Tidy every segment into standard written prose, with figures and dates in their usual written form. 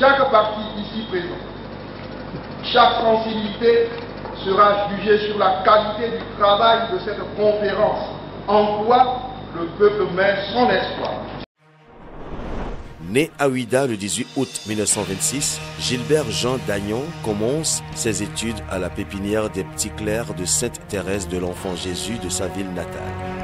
chaque parti ici présent, chaque sensibilité sera jugée sur la qualité du travail de cette conférence, en quoi le peuple met son espoir. Né à Ouidah le 18 août 1926, Gilbert Jean Dagnon commence ses études à la pépinière des Petits Clercs de Sainte-Thérèse de l'Enfant Jésus de sa ville natale.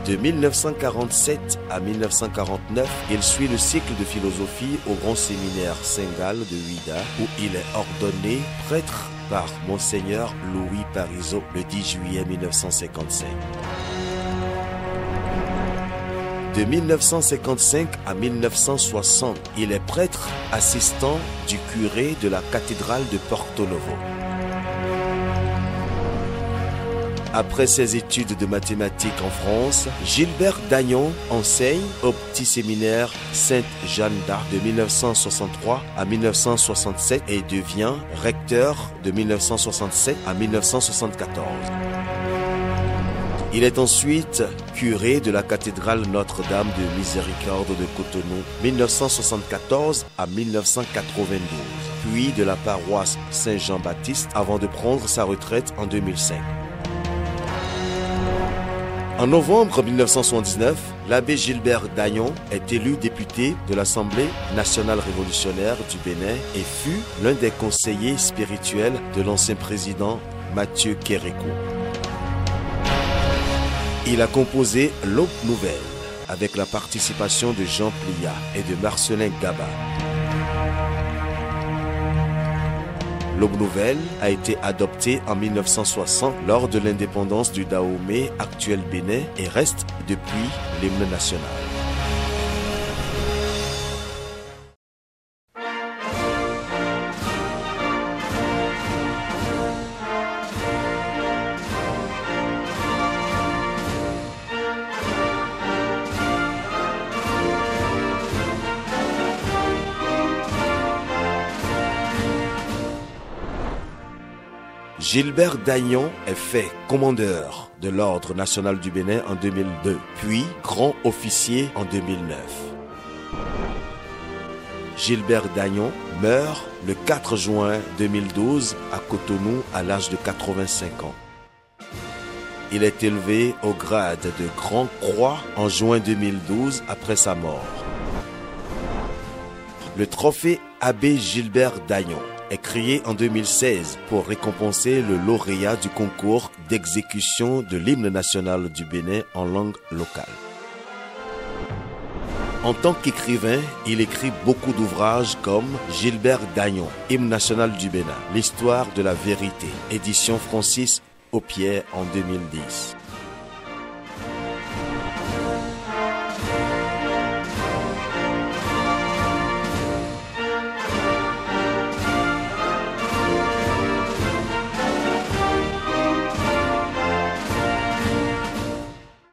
De 1947 à 1949, il suit le cycle de philosophie au Grand Séminaire Saint-Gall de Ouidah, où il est ordonné prêtre par Monseigneur Louis Parisot le 10 juillet 1955. De 1955 à 1960, il est prêtre assistant du curé de la cathédrale de Porto Novo. Après ses études de mathématiques en France, Gilbert Dagnon enseigne au petit séminaire Sainte-Jeanne d'Arc de 1963 à 1967 et devient recteur de 1967 à 1974. Il est ensuite curé de la cathédrale Notre-Dame de Miséricorde de Cotonou 1974 à 1992, puis de la paroisse Saint-Jean-Baptiste avant de prendre sa retraite en 2005. En novembre 1979, l'abbé Gilbert Dagnon est élu député de l'Assemblée nationale révolutionnaire du Bénin et fut l'un des conseillers spirituels de l'ancien président Mathieu Kérékou. Il a composé l'Aube Nouvelle avec la participation de Jean Plia et de Marcelin Gaba. L'Aube Nouvelle a été adoptée en 1960 lors de l'indépendance du Dahomey, actuel Bénin, et reste depuis l'hymne national. Gilbert Dagnon est fait commandeur de l'Ordre national du Bénin en 2002, puis grand officier en 2009. Gilbert Dagnon meurt le 4 juin 2012 à Cotonou à l'âge de 85 ans. Il est élevé au grade de Grand Croix en juin 2012 après sa mort. Le trophée Abbé Gilbert Dagnon est créé en 2016 pour récompenser le lauréat du concours d'exécution de l'hymne national du Bénin en langue locale. En tant qu'écrivain, il écrit beaucoup d'ouvrages comme Gilbert Dagnon, hymne national du Bénin, l'histoire de la vérité, édition Francis Aupier en 2010.